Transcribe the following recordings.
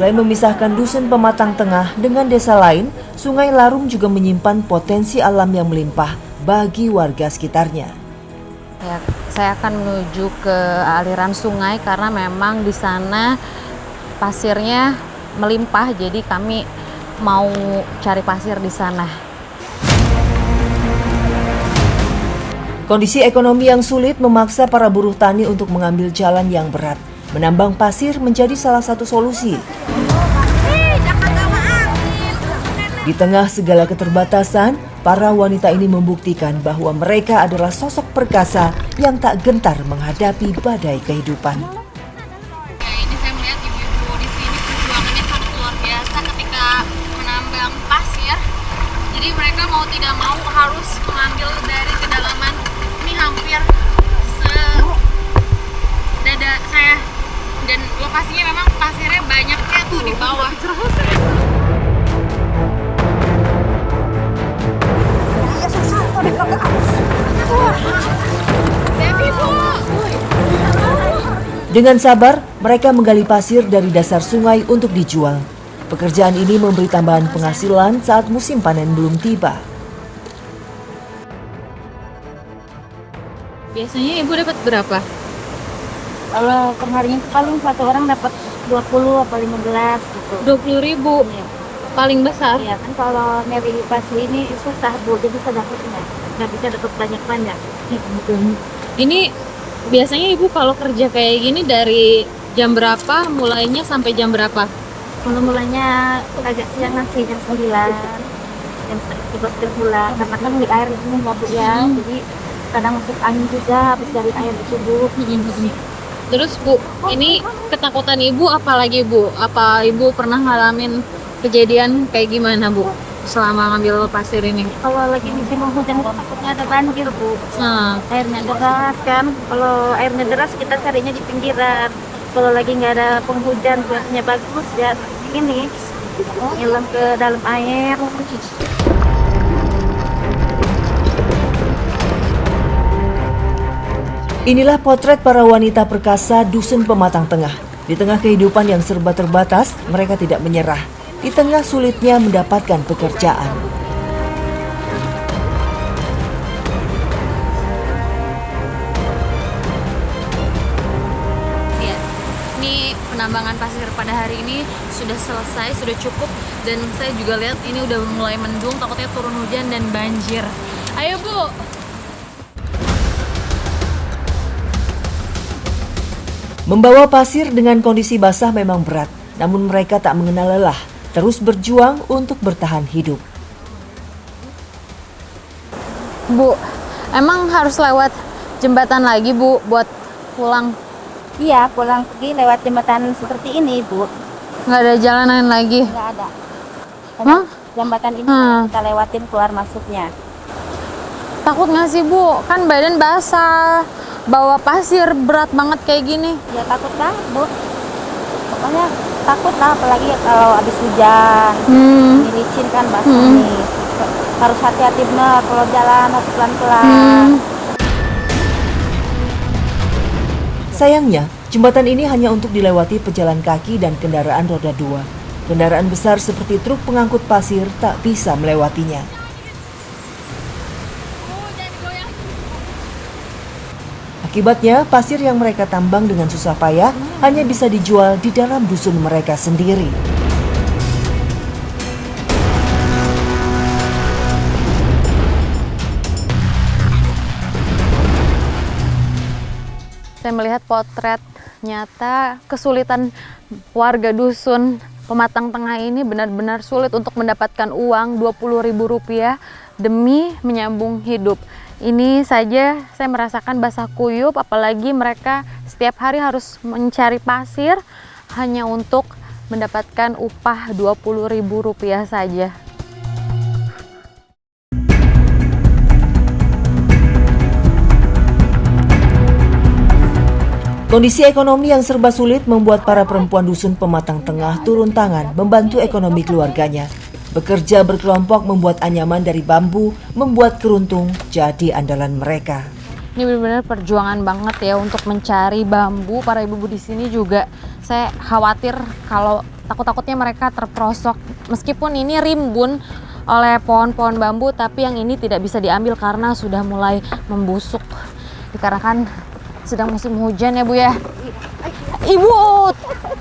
Selain memisahkan Dusun Pematang Tengah dengan desa lain, Sungai Larung juga menyimpan potensi alam yang melimpah bagi warga sekitarnya. Ya, saya akan menuju ke aliran sungai karena memang di sana pasirnya melimpah, jadi kami mau cari pasir di sana. Kondisi ekonomi yang sulit memaksa para buruh tani untuk mengambil jalan yang berat. Menambang pasir menjadi salah satu solusi. Di tengah segala keterbatasan, para wanita ini membuktikan bahwa mereka adalah sosok perkasa yang tak gentar menghadapi badai kehidupan. Ini saya melihat ibu-ibu di sini perjuangannya sangat luar biasa ketika menambang pasir. Jadi mereka mau tidak mau harus mengambil dari kedalaman ini hampir sedada saya, dan lokasinya memang pasirnya banyaknya tuh di bawah. Dengan sabar, mereka menggali pasir dari dasar sungai untuk dijual. Pekerjaan ini memberi tambahan penghasilan saat musim panen belum tiba. Biasanya ibu dapat berapa? Kalau perharinya paling satu orang dapat 20 atau 15 gitu. 20.000 Iya. paling besar. Iya kan kalau nyari pasir ini susah Bu, jadi sedapatnya nggak bisa dapat banyak-banyak. Ini biasanya ibu kalau kerja kayak gini dari jam berapa mulainya sampai jam berapa? Kalau mulanya agak siangan sih jam 9, jam 11 pulang karena kan di air ini nggak Bu ya, jadi kadang masuk angin juga habis dari air subuh. Terus Bu, ini ketakutan ibu apalagi Bu? Apa ibu pernah ngalamin kejadian kayak gimana Bu selama ngambil pasir ini? Kalau lagi musim hujan takutnya ada banjir Bu. Nah, Airnya deras kan, kalau airnya deras kita carinya di pinggiran. Kalau lagi nggak ada penghujan, cuacanya bagus ya ini nyelam ke dalam air. Inilah potret para wanita perkasa Dusun Pematang Tengah. Di tengah kehidupan yang serba terbatas, mereka tidak menyerah. Di tengah sulitnya mendapatkan pekerjaan. ya. Ini penambangan pasir pada hari ini sudah selesai, sudah cukup, dan saya juga lihat ini udah mulai mendung, takutnya turun hujan dan banjir. Ayo Bu. Membawa pasir dengan kondisi basah memang berat, namun mereka tak mengenal lelah, terus berjuang untuk bertahan hidup. Bu, emang harus lewat jembatan lagi Bu buat pulang? Iya, pulang pergi lewat jembatan seperti ini Bu. Nggak ada jalan lain lagi? Nggak ada. Hah? Jembatan ini kita lewatin keluar masuknya. Takut nggak sih Bu? Kan badan basah, bawa pasir berat banget kayak gini. Ya takut banget Bu. Pokoknya takut lah, apalagi kalau habis hujan. Ini licin kan basah nih. Harus hati-hati benar kalau jalan, harus pelan-pelan. Sayangnya, jembatan ini hanya untuk dilewati pejalan kaki dan kendaraan roda 2. Kendaraan besar seperti truk pengangkut pasir tak bisa melewatinya. Akibatnya, pasir yang mereka tambang dengan susah payah hanya bisa dijual di dalam dusun mereka sendiri. Saya melihat potret nyata kesulitan warga dusun Pematang Tengah ini benar-benar sulit untuk mendapatkan uang Rp20.000 demi menyambung hidup. Ini saja saya merasakan basah kuyup, apalagi mereka setiap hari harus mencari pasir hanya untuk mendapatkan upah Rp20.000 saja. Kondisi ekonomi yang serba sulit membuat para perempuan dusun Pematang Tengah turun tangan membantu ekonomi keluarganya. Bekerja berkelompok membuat anyaman dari bambu, membuat keruntung jadi andalan mereka. Ini benar-benar perjuangan banget ya untuk mencari bambu. Para ibu-ibu di sini juga saya khawatir kalau takut-takutnya mereka terperosok. Meskipun ini rimbun oleh pohon-pohon bambu, tapi yang ini tidak bisa diambil karena sudah mulai membusuk. Dikarenakan sedang musim hujan ya Bu ya. Ibu,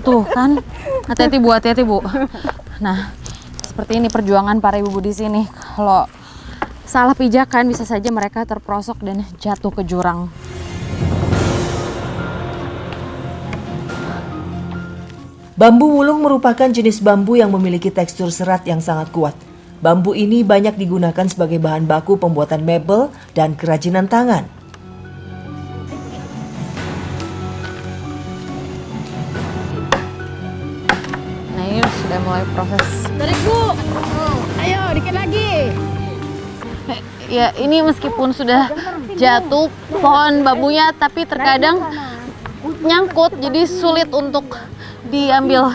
tuh kan, hati-hati Bu. Nah, seperti ini perjuangan para ibu di sini. Kalau salah pijakan bisa saja mereka terperosok dan jatuh ke jurang. Bambu wulung merupakan jenis bambu yang memiliki tekstur serat yang sangat kuat. Bambu ini banyak digunakan sebagai bahan baku pembuatan mebel dan kerajinan tangan. Nah, ini sudah mulai proses. Tarik Bu, ayo dikit lagi. Ya, ini meskipun sudah jatuh pohon bambunya, tapi terkadang nyangkut, jadi sulit untuk diambil.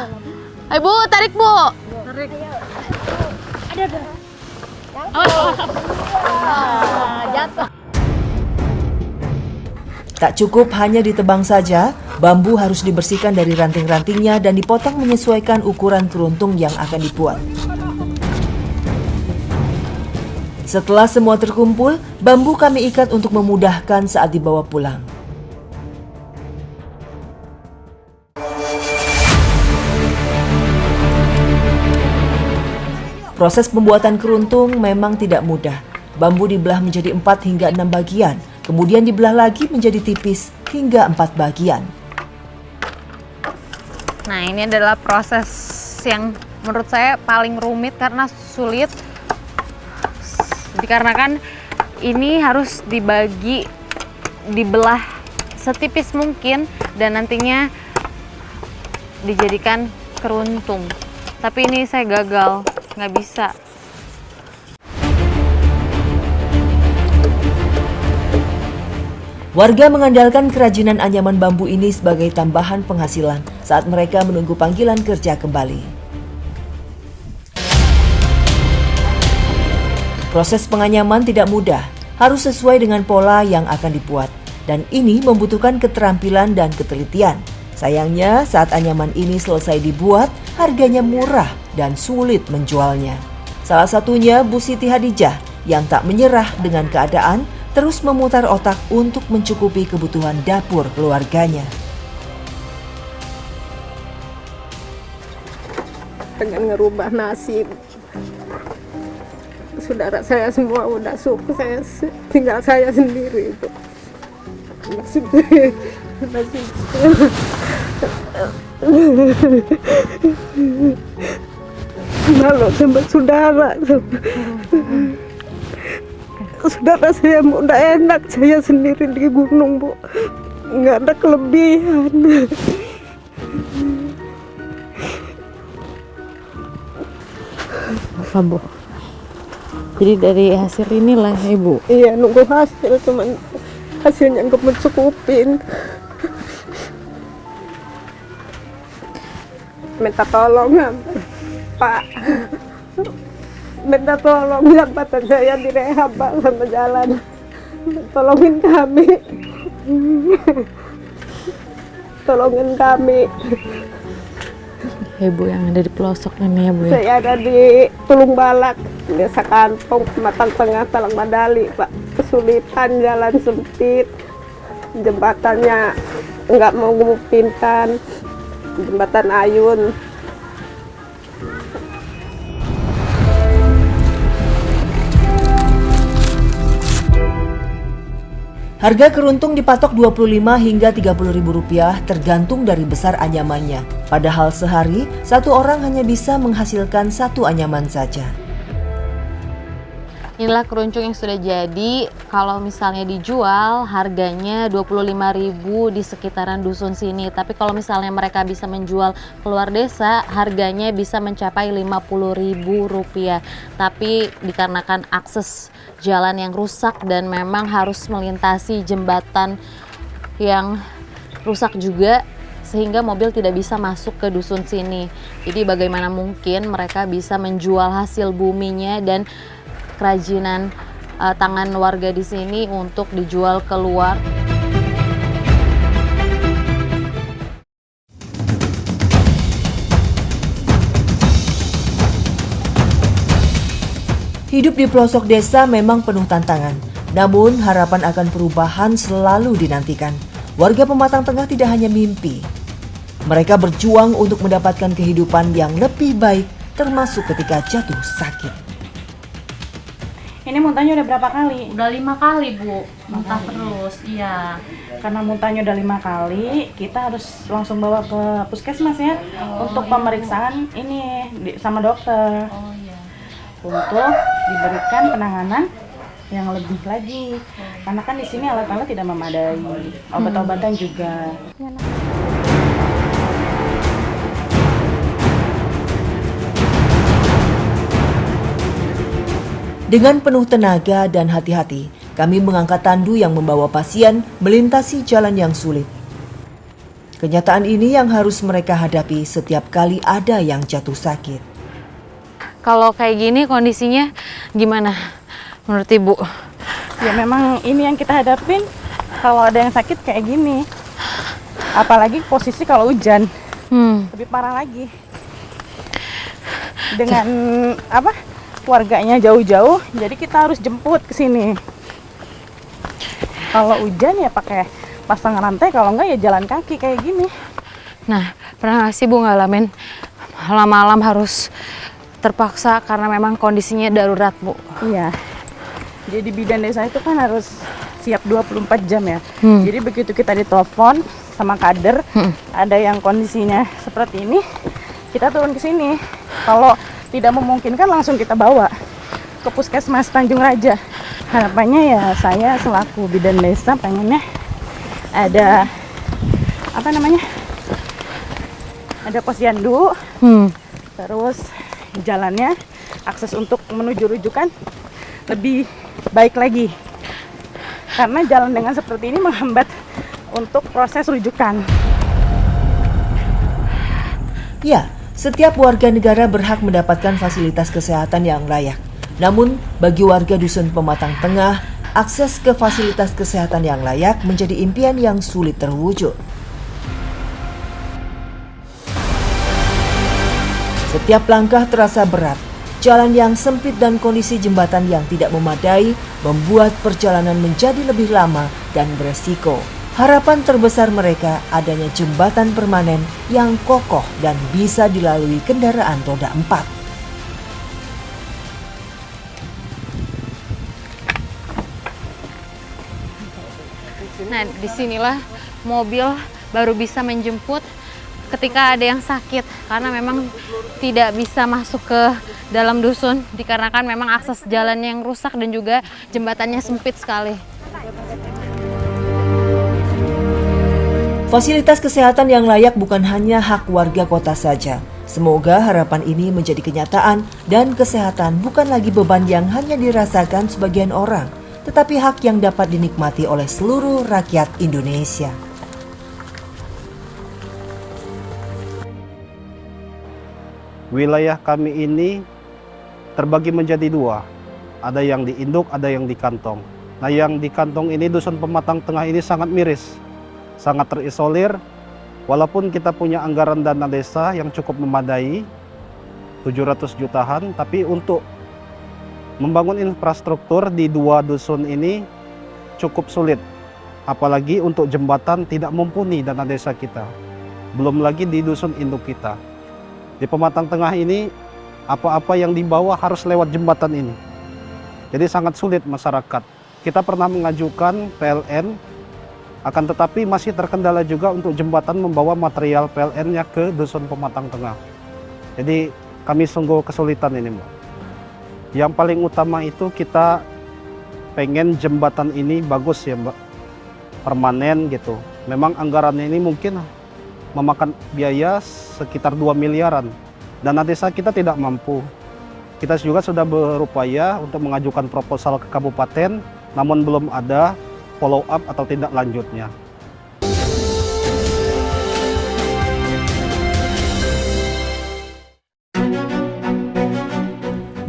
Ayo Bu, tarik Bu. Tarik. Jatuh. Tak cukup hanya ditebang saja, bambu harus dibersihkan dari ranting-rantingnya dan dipotong menyesuaikan ukuran keruntung yang akan dibuat. Setelah semua terkumpul, bambu kami ikat untuk memudahkan saat dibawa pulang. Proses pembuatan keruntung memang tidak mudah. Bambu dibelah menjadi 4 hingga 6 bagian, kemudian dibelah lagi menjadi tipis hingga 4 bagian. Nah, ini adalah proses yang menurut saya paling rumit karena sulit. Dikarenakan ini harus dibelah setipis mungkin dan nantinya dijadikan keruntung. Tapi ini saya gagal, nggak bisa. Warga mengandalkan kerajinan anyaman bambu ini sebagai tambahan penghasilan saat mereka menunggu panggilan kerja kembali. Proses penganyaman tidak mudah, harus sesuai dengan pola yang akan dibuat, dan ini membutuhkan keterampilan dan ketelitian. Sayangnya, saat anyaman ini selesai dibuat, harganya murah dan sulit menjualnya. Salah satunya Bu Siti Hadijah yang tak menyerah dengan keadaan, terus memutar otak untuk mencukupi kebutuhan dapur keluarganya. Pengen ngerubah nasib. Saudara saya semua udah sukses, tinggal saya sendiri itu. Malu sama saudara. Saudara saya udah enak, saya sendiri di gunung Bu, nggak ada kelebihan. Apa Bu? Jadi dari hasil inilah Ibu. Iya, nunggu hasil, cuman hasilnya nggak mencukupin. Minta tolong Pak, minta tolong jabatan saya direhab Pak sama jalan, tolongin kami, tolongin kami. Ibu yang ada di pelosok ini ya Bu ya. Saya ada di Tulung Balak, Desa Kantong, Pematang Tengah, Talang Madali Pak. Kesulitan, jalan sempit, jembatannya nggak mau ngupinkan, jembatan ayun. Harga keruntung dipatok Rp25 hingga Rp30.000 tergantung dari besar anyamannya. Padahal sehari, satu orang hanya bisa menghasilkan satu anyaman saja. Inilah keruncung yang sudah jadi. Kalau misalnya dijual harganya Rp25.000 di sekitaran dusun sini. Tapi kalau misalnya mereka bisa menjual keluar desa, harganya bisa mencapai Rp50.000. Tapi dikarenakan akses jalan yang rusak dan memang harus melintasi jembatan yang rusak juga, sehingga mobil tidak bisa masuk ke dusun sini. Jadi bagaimana mungkin mereka bisa menjual hasil buminya dan kerajinan tangan warga di sini untuk dijual keluar. Hidup di pelosok desa memang penuh tantangan, namun harapan akan perubahan selalu dinantikan. Warga Pematang Tengah tidak hanya mimpi. Mereka berjuang untuk mendapatkan kehidupan yang lebih baik, termasuk ketika jatuh sakit. Ini muntahnya udah berapa kali? Udah 5 kali, Bu. Muntah terus, iya. Karena muntahnya udah 5 kali, kita harus langsung bawa ke puskesmas ya, untuk pemeriksaan ini sama dokter. Oh iya. Untuk diberikan penanganan yang lebih lagi. Karena kan di sini alat-alat tidak memadai, obat-obatan juga. Dengan penuh tenaga dan hati-hati, kami mengangkat tandu yang membawa pasien melintasi jalan yang sulit. Kenyataan ini yang harus mereka hadapi setiap kali ada yang jatuh sakit. Kalau kayak gini kondisinya gimana menurut Ibu? Ya memang ini yang kita hadapin kalau ada yang sakit kayak gini. Apalagi posisi kalau hujan, lebih parah lagi. Dengan keluarganya jauh-jauh, jadi kita harus jemput ke sini. Kalau hujan ya pakai pasang rantai, kalau enggak ya jalan kaki kayak gini. Nah, pernah nggak sih Bu ngalamin malam-malam harus terpaksa karena memang kondisinya darurat, Bu? Iya. Jadi bidan desa itu kan harus siap 24 jam ya. Jadi begitu kita ditelepon sama kader, ada yang kondisinya seperti ini, kita turun ke sini. Kalau tidak memungkinkan langsung kita bawa ke puskesmas Tanjung Raja. Harapannya ya saya selaku bidan desa pengennya ada ada posyandu, terus jalannya akses untuk menuju rujukan lebih baik lagi, karena jalan dengan seperti ini menghambat untuk proses rujukan. Ya, setiap warga negara berhak mendapatkan fasilitas kesehatan yang layak. Namun, bagi warga Dusun Pematang Tengah, akses ke fasilitas kesehatan yang layak menjadi impian yang sulit terwujud. Setiap langkah terasa berat. Jalan yang sempit dan kondisi jembatan yang tidak memadai membuat perjalanan menjadi lebih lama dan beresiko. Harapan terbesar mereka adanya jembatan permanen yang kokoh dan bisa dilalui kendaraan roda 4. Nah, disinilah mobil baru bisa menjemput ketika ada yang sakit, karena memang tidak bisa masuk ke dalam dusun dikarenakan memang akses jalannya yang rusak dan juga jembatannya sempit sekali. Fasilitas kesehatan yang layak bukan hanya hak warga kota saja. Semoga harapan ini menjadi kenyataan dan kesehatan bukan lagi beban yang hanya dirasakan sebagian orang, tetapi hak yang dapat dinikmati oleh seluruh rakyat Indonesia. Wilayah kami ini terbagi menjadi dua. Ada yang di induk, ada yang di kantong. Nah, yang di kantong ini, Dusun Pematang Tengah ini sangat miris, sangat terisolir. Walaupun kita punya anggaran dana desa yang cukup memadai, 700 jutaan, tapi untuk membangun infrastruktur di dua dusun ini cukup sulit. Apalagi untuk jembatan tidak mumpuni dana desa kita. Belum lagi di dusun induk kita. Di Pematang Tengah ini, apa-apa yang dibawa harus lewat jembatan ini. Jadi sangat sulit masyarakat. Kita pernah mengajukan PLN, akan tetapi masih terkendala juga untuk jembatan membawa material PLN-nya ke Dusun Pematang Tengah. Jadi kami sungguh kesulitan ini, Mbak. Yang paling utama itu kita pengen jembatan ini bagus ya, Mbak. Permanen gitu. Memang anggarannya ini mungkin memakan biaya sekitar 2 miliaran. Dana desa kita tidak mampu. Kita juga sudah berupaya untuk mengajukan proposal ke kabupaten, namun belum ada follow up atau tindak lanjutnya.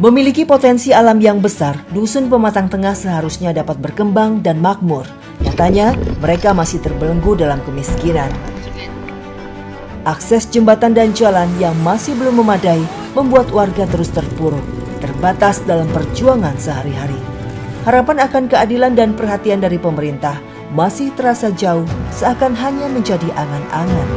Memiliki potensi alam yang besar, Dusun Pematang Tengah seharusnya dapat berkembang dan makmur. Nyatanya, mereka masih terbelenggu dalam kemiskinan. Akses jembatan dan jalan yang masih belum memadai membuat warga terus terpuruk. terbatas dalam perjuangan sehari-hari. Harapan akan keadilan dan perhatian dari pemerintah masih terasa jauh, seakan hanya menjadi angan-angan.